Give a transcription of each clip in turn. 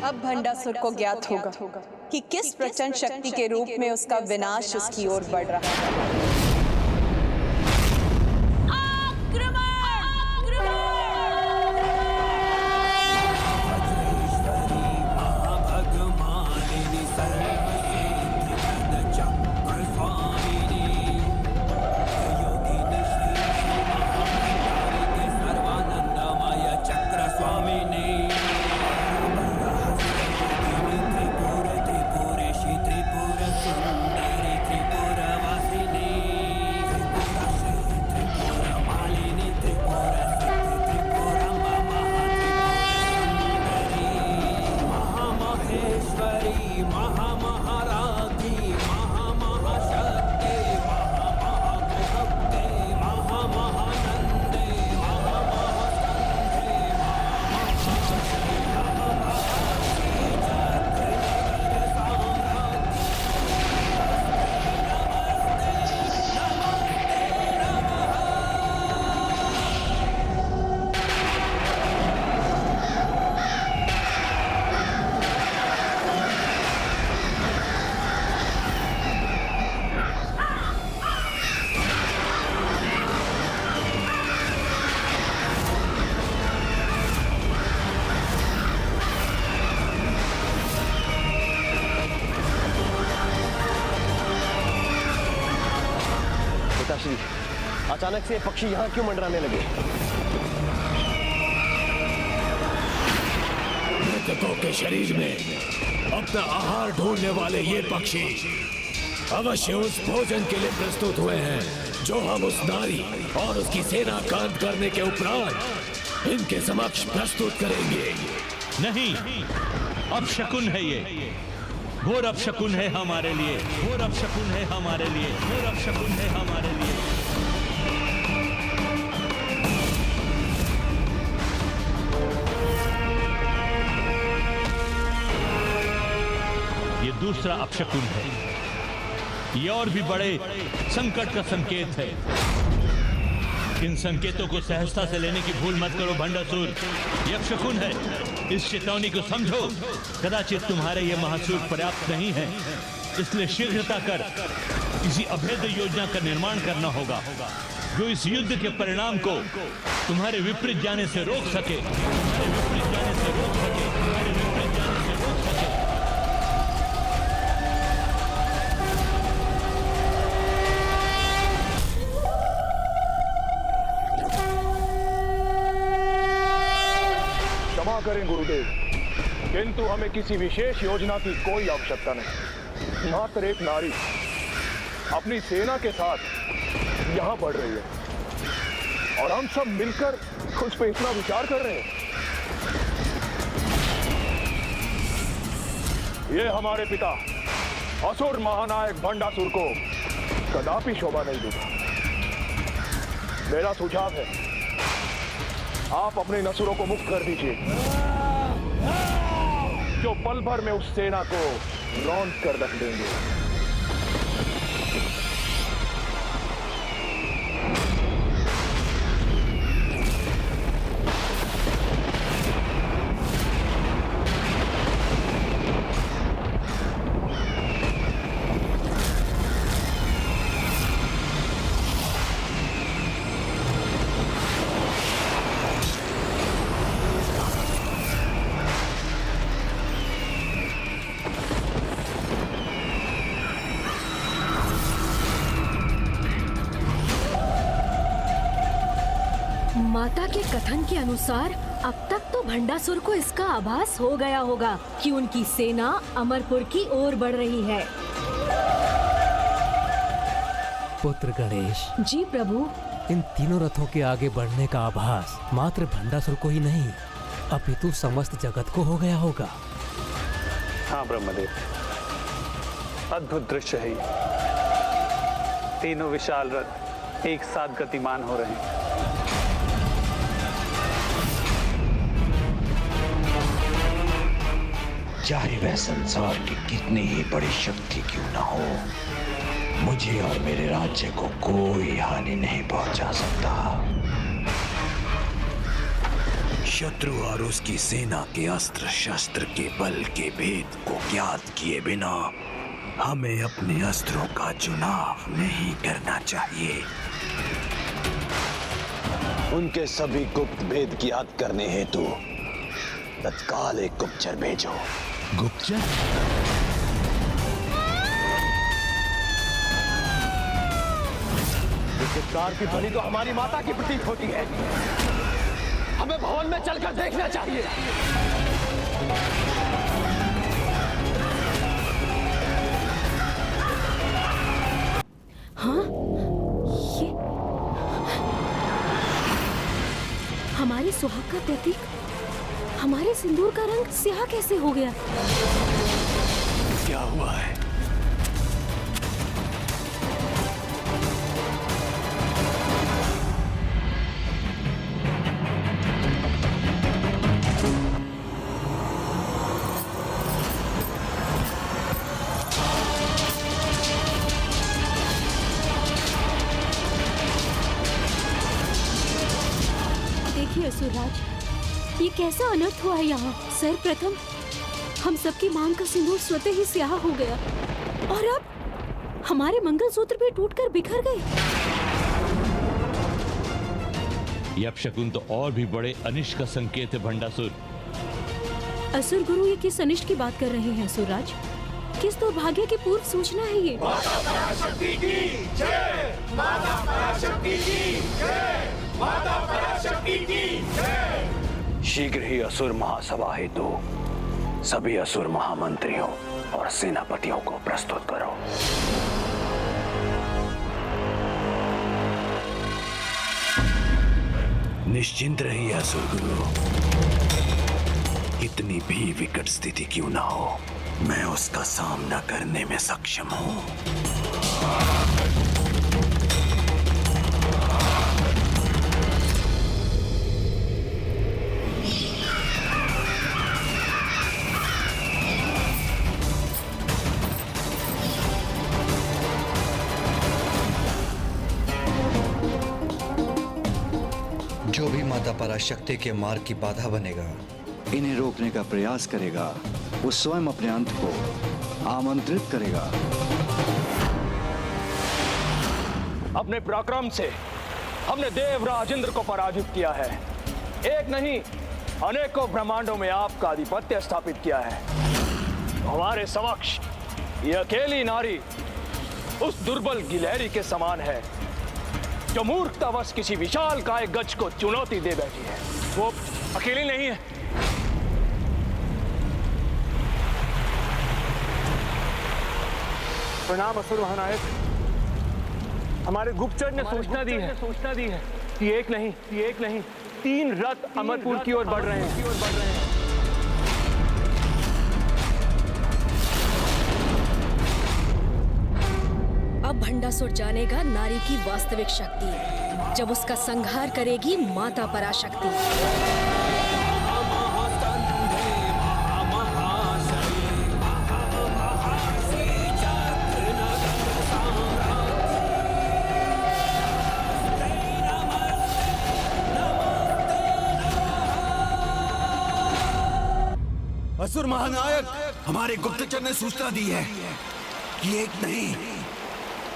अब भंडासुर को ज्ञात होगा कि किस प्रचंड शक्ति के रूप में उसका विनाश उसकी ओर बढ़ रहा है। अचानक से पक्षी यहाँ क्यों मंडराने लगे? मृतकों के शरीर में अपना आहार ढूंढने वाले ये पक्षी अवश्य उस भोजन के लिए प्रस्तुत हुए हैं जो हम उस नारी और उसकी सेना कांत करने के उपरांत इनके समक्ष प्रस्तुत करेंगे। नहीं, अपशकुन है ये, घोर अपशकुन है हमारे लिए, घोर अपशकुन है हमारे लिए, घोर अपशकुन है हमारे लिए। ये दूसरा अपशकुन है, ये और भी बड़े संकट का संकेत है। इन संकेतों को सहजता से लेने की भूल मत करो भंडासुर, ये अपशकुन है। इस चेतावनी को समझो, कदाचित तुम्हारे ये महासुर पर्याप्त नहीं है, इसलिए शीघ्रता कर किसी अभेद्य योजना का निर्माण करना होगा जो इस युद्ध के परिणाम को तुम्हारे विपरीत जाने से रोक सके, तुम्हारे विपरीत जाने से रोक सके, तुम्हारे विपरीत जाने से रोक सके। क्षमा करें गुरुदेव, किंतु हमें किसी विशेष योजना की कोई आवश्यकता नहीं। मात्र एक नारी अपनी सेना के साथ यहां बढ़ रही है और हम सब मिलकर उस पर इतना विचार कर रहे हैं। ये हमारे पिता असुर महानायक भंडासुर को कदापि शोभा नहीं देगा। मेरा सुझाव है, आप अपने नसुरों को मुक्त कर दीजिए जो पल भर में उस सेना को रौंद कर रख देंगे। माता के कथन के अनुसार अब तक तो भंडासुर को इसका आभास हो गया होगा कि उनकी सेना अमरपुर की ओर बढ़ रही है। पुत्र गणेश। जी प्रभु। इन तीनों रथों के आगे बढ़ने का आभास मात्र भंडासुर को ही नहीं, अपितु समस्त जगत को हो गया होगा। हाँ ब्रह्मदेव, अद्भुत दृश्य है ये। तीनों विशाल रथ एक साथ गतिमान हो रहे हैं। चाहे वह संसार की कितनी ही बड़ी शक्ति क्यों न हो, मुझे और मेरे राज्य को कोई हानि नहीं पहुंचा सकता। शत्रु और उसकी सेना के अस्त्र शस्त्र के बल के भेद को ज्ञात किए बिना हमें अपने अस्त्रों का चुनाव नहीं करना चाहिए। उनके सभी गुप्त भेद की याद करने हेतु तत्काल एक गुप्तचर भेजो। गुप्तचर? चित्कार की ध्वनि तो हमारी माता की प्रतीक होती है। हमें भवन में चलकर देखना चाहिए। हाँ, ये हमारे सुहाग का प्रतीक, हमारे सिंदूर का रंग स्याह कैसे हो गया? क्या हुआ है? देखिए असुरराज, ये कैसा अनर्थ हुआ है यहाँ। सर्वप्रथम हम सबकी मांग का सिंदूर स्वतः ही स्याह हो गया और अब हमारे मंगलसूत्र भी टूटकर बिखर गए। यक्षकुन तो और भी बड़े अनिष्ट का संकेत है भंडासुर। असुर गुरु ये किस अनिष्ट की बात कर रहे हैं असुरराज? किस दुर्भाग्य की पूर्व सूचना है ये? माता पराशक्ति की जय! माता पराशक्ति की जय! माता पराशक्ति की जय! शीघ्र ही असुर महासभा हेतु सभी असुर महामंत्रियों और सेनापतियों को प्रस्तुत करो। निश्चिंत रहिए असुर गुरु, कितनी भी विकट स्थिति क्यों ना हो, मैं उसका सामना करने में सक्षम हूं। जो भी माता पराशक्ति के मार्ग की बाधा बनेगा, इन्हें रोकने का प्रयास करेगा, वो स्वयं अपने अंत को आमंत्रित करेगा। अपने पराक्रम से हमने देवराज इंद्र को पराजित किया है। एक नहीं, अनेकों ब्रह्मांडों में आपका आधिपत्य स्थापित किया है। हमारे समक्ष ये अकेली नारी उस दुर्बल गिलहरी के समान है जो मूर्खतावश किसी विशाल काय गज को चुनौती दे बैठी है। वो अकेली नहीं है। प्रणाम असुर महानायक। हमारे गुप्तचर ने सूचना दी है कि एक नहीं 3 रथ अमरपुर की ओर बढ़ रहे हैं। अब भंडासुर जानेगा नारी की वास्तविक शक्ति, जब उसका संहार करेगी माता पराशक्ति। असुर महानायक, हमारे गुप्तचर ने सूचना दी है कि एक नहीं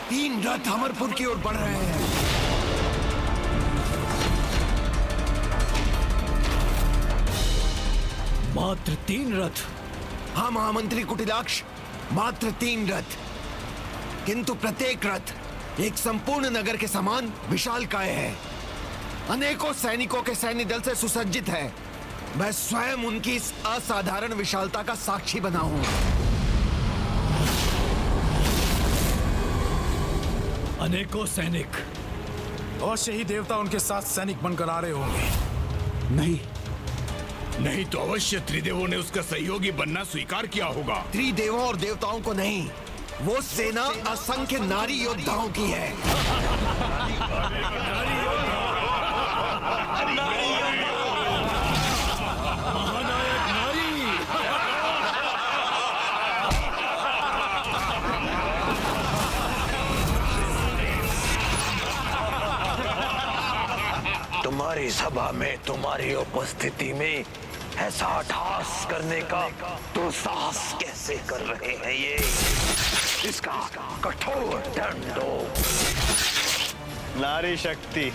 3 रथ अमरपुर की ओर बढ़ रहे हैं। मात्र 3 रथ? हाँ महामंत्री कुटिलाक्ष, मात्र 3 रथ, किंतु प्रत्येक रथ एक संपूर्ण नगर के समान विशालकाय है। अनेकों सैनिकों के सैन्य दल से सुसज्जित है। मैं स्वयं उनकी इस असाधारण विशालता का साक्षी बना हूं। अनेकों सैनिक, अवश्य ही देवता उनके साथ सैनिक बनकर आ रहे होंगे। नहीं तो अवश्य त्रिदेवों ने उसका सहयोगी बनना स्वीकार किया होगा। त्रिदेवों और देवताओं को नहीं, वो सेना असंख्य नारी योद्धाओं की है। तुम्हारी राजशाही सभा में तुम्हारी उपस्थिति में ऐसा अट्टहास करने का दुस्साहस कैसे कर रहे हैं ये? इसका कठोर दंड दो। नारी शक्ति।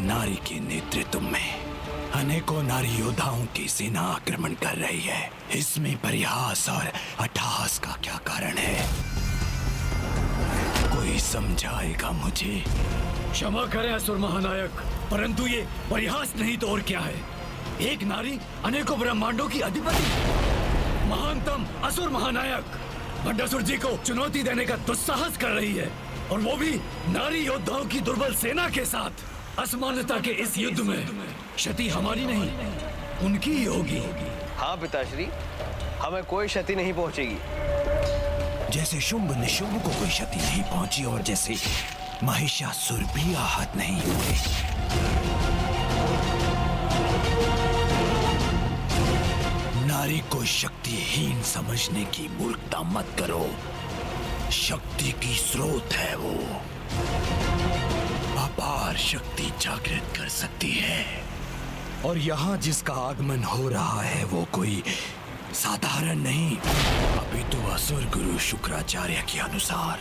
नारी के नेतृत्व में अनेकों नारी योद्धाओं की सेना आक्रमण कर रही है। इसमें परिहास और अट्टहास का क्या कारण है? कोई समझाएगा मुझे? क्षमा करें असुर महानायक, परंतु ये परिहास नहीं तो और क्या है? एक नारी अनेकों ब्रह्मांडों की अधिपति, महानतम असुर महानायक भंडासुर जी को चुनौती देने का दुस्साहस कर रही है, और वो भी नारी योद्धाओं की दुर्बल सेना के साथ। असमानता के इस युद्ध में क्षति हमारी नहीं, उनकी ही होगी। हाँ पिताश्री, हमें कोई क्षति नहीं पहुंचेगी। जैसे शुंभ निशुंभ को कोई क्षति नहीं पहुंची और जैसे महिषासुर भी आहत नहीं हुए। नारी को शक्तिहीन समझने की मूर्खता मत करो। शक्ति की स्रोत है वो, अपार शक्ति जागृत कर सकती है। और यहाँ जिसका आगमन हो रहा है वो कोई साधारण नहीं, अपितु असुर गुरु शुक्राचार्य के अनुसार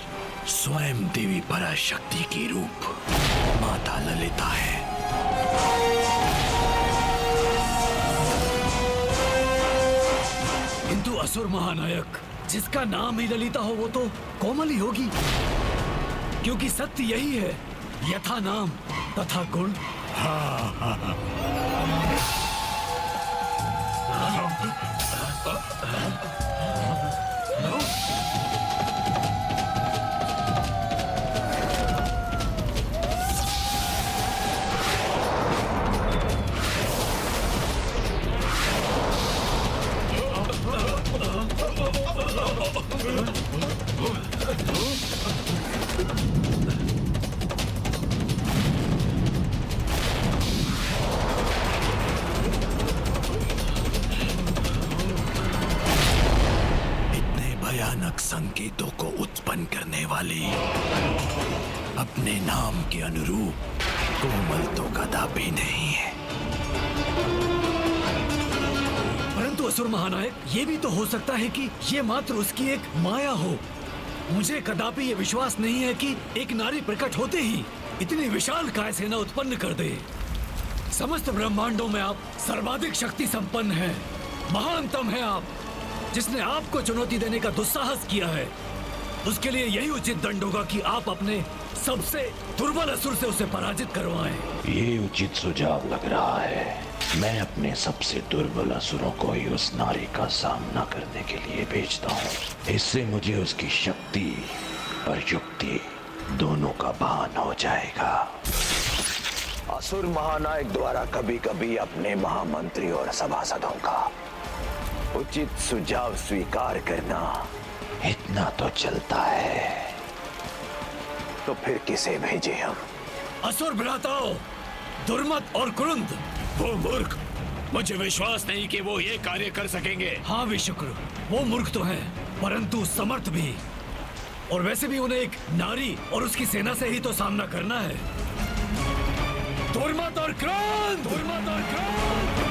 स्वयं देवी पराशक्ति की रूप माता ललिता है। किंतु असुर महानायक, जिसका नाम ही ललिता हो वो तो कोमल ही होगी, क्योंकि सत्य यही है, यथा नाम तथा गुण। संकेतों को उत्पन्न करने वाली अपने नाम के अनुरूप कोमल तो कदापि नहीं है। परंतु असुर महानायक, ये भी तो हो सकता है कि ये मात्र उसकी एक माया हो। मुझे कदापि ये विश्वास नहीं है कि एक नारी प्रकट होते ही इतनी विशाल काय सेना उत्पन्न कर दे। समस्त ब्रह्मांडों में आप सर्वाधिक शक्ति संपन्न हैं, महानतम हैं आप। जिसने आपको चुनौती देने का दुस्साहस किया है, उसके लिए यही उचित दंड होगा कि आप अपने सबसे दुर्बल असुर से उसे पराजित करवाएं। ये उचित सुझाव लग रहा है। मैं अपने सबसे दुर्बल असुरों को ही उस नारी का सामना करने के लिए भेजता हूँ। इससे मुझे उसकी शक्ति और युक्ति दोनों का भान हो जाएगा। असुर महानायक द्वारा कभी कभी अपने महामंत्री और सभासदों का उचित सुझाव स्वीकार करना इतना तो चलता है, तो फिर किसे भेजे हम? असुर भ्राताओं, दुर्मत और कुरुंद। वो मूर्ख, मुझे विश्वास नहीं कि वो ये कार्य कर सकेंगे। हाँ विशुक्र, वो मूर्ख तो हैं, परंतु समर्थ भी। और वैसे भी उन्हें एक नारी और उसकी सेना से ही तो सामना करना है। दुर्मत और क्रोध, दुर्मत और क्रोध।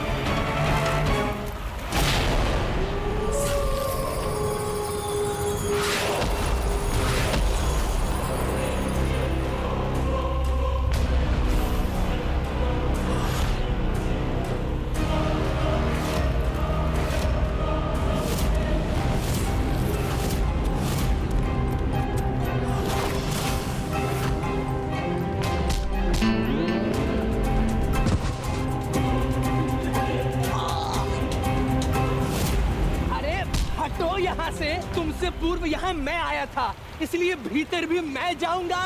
से पूर्व यहाँ मैं आया था, इसलिए भीतर भी मैं जाऊंगा।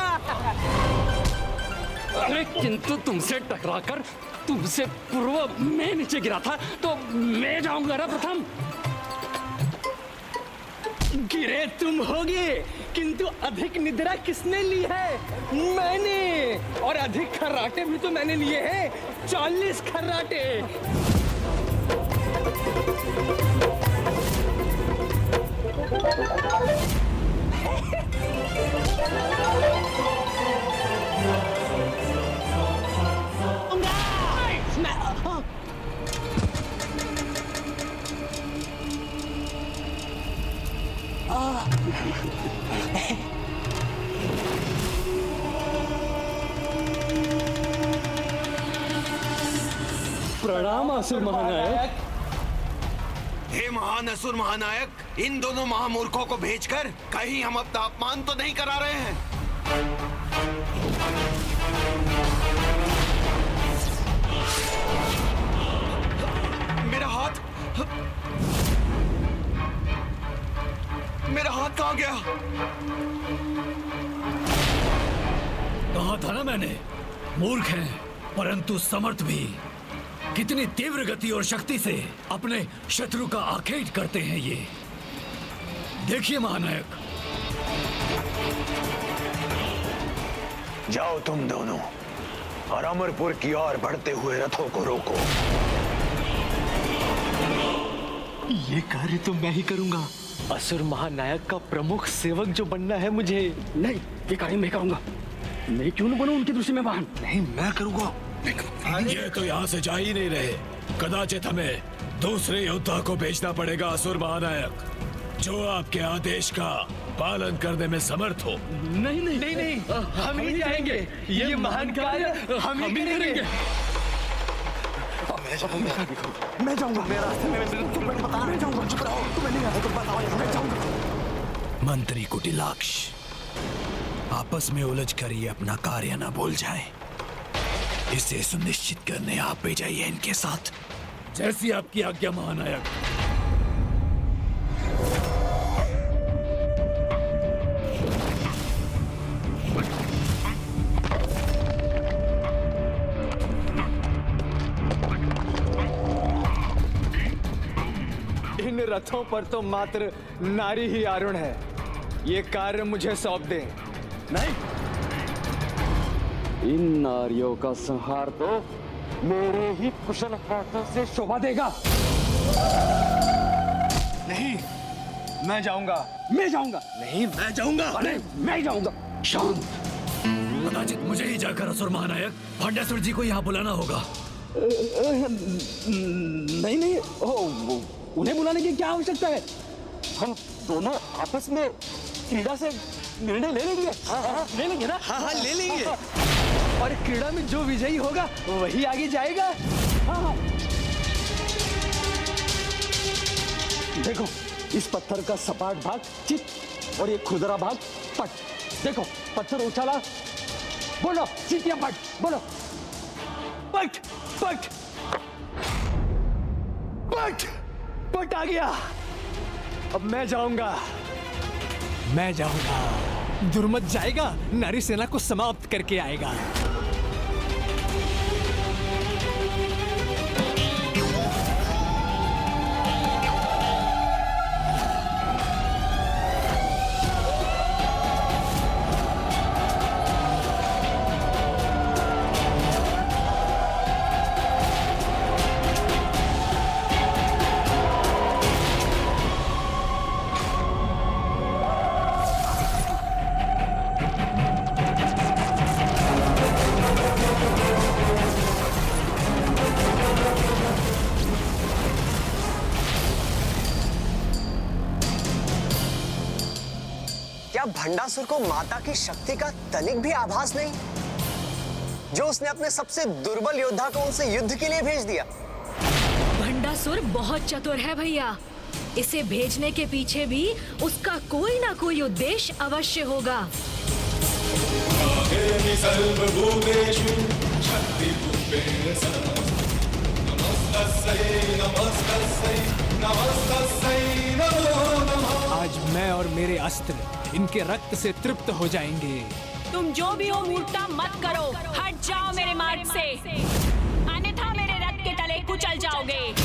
अरे किंतु तुमसे टकराकर तुमसे पूर्व मैं नीचे गिरा था, तो मैं जाऊंगा ना प्रथम। गिरे तुम होगे, किंतु अधिक निद्रा किसने ली है? मैंने। और अधिक खर्राटे भी तो मैंने लिए हैं, 40 खर्राटे। प्रणाम असुर महानायक। हे महान असुर महानायक, इन दोनों महामूर्खों को भेजकर कहीं हम अपना अपमान तो नहीं करा रहे हैं? मेरा हाथ कहाँ गया? कहा था ना मैंने, मूर्ख हैं परंतु समर्थ भी। कितनी तीव्र गति और शक्ति से अपने शत्रु का आखेट करते हैं ये। देखिए महानायक। जाओ तुम दोनों और अमरपुर की ओर बढ़ते हुए रथों को रोको। ये कार्य तो मैं ही करूंगा। असुर महानायक का प्रमुख सेवक जो बनना है मुझे। नहीं, ये कार्य मैं करूंगा। मैं क्यों न बनूं उनकी दृष्टि में वाहन? नहीं, मैं करूंगा। ये तो यहाँ से जा ही नहीं रहे। कदाचित हमें दूसरे योद्धा को भेजना पड़ेगा असुर महानायक, जो आपके आदेश का पालन करने में समर्थ हो। नहीं नहीं नहीं नहीं, हम ही जाएंगे। ये महान कार्य हम ही करेंगे। मैं जाऊंगा। मेरे रास्ते में तुम बता रहे जाऊंगा। चुप रहो, तुम्हें नहीं आता तो बताओ, मैं जाऊंगा। मंत्री कुटिलाक्ष, आपस में उलझ कर ये अपना कार्य ना भूल जाए। इसे सुनिश्चित करने आप भी जाइए इनके साथ। जैसी आपकी आज्ञा महानायक। इन रथों पर तो मात्र नारी ही आरूढ़ है। ये कार्य मुझे सौंप दें। नहीं, इन नारियों का संहार तो मेरे ही कुशल हाथों से शोभा देगा। नहीं, मैं जाऊंगा। मैं जाऊंगा। नहीं, मैं जाऊंगा। अरे मैं जाऊंगा। शांत। कदाचित मुझे ही जाकर असुर महानायक भांडासुर जी को यहाँ बुलाना होगा। नहीं नहीं, उन्हें बुलाने की क्या आवश्यकता है? हम दोनों आपस में क्रीड़ा से निर्णय ले लेंगे। ले लेंगे ना? हाँ, ले लेंगे। और क्रीड़ा में जो विजयी होगा वही आगे जाएगा। हाँ। देखो, इस पत्थर का सपाट भाग चित और ये खुरदरा भाग पट। देखो, पत्थर उछाला, बोलो चित या पट, बोलो। पट पट पट पट आ गया। अब मैं जाऊंगा। दुर्मत जाएगा, नारी सेना को समाप्त करके आएगा। क्या भंडासुर को माता की शक्ति का तनिक भी आभास नहीं, जो उसने अपने सबसे दुर्बल योद्धा को उनसे युद्ध के लिए भेज दिया? भंडासुर बहुत चतुर है भैया। इसे भेजने के पीछे भी उसका कोई ना कोई उद्देश्य अवश्य होगा। आज मैं और मेरे अस्त्र इनके रक्त से तृप्त हो जाएंगे। तुम जो भी हो मूर्खता मत करो, हट जाओ मेरे मार्ग से, अन्यथा मेरे रथ के तले कुचल जाओगे।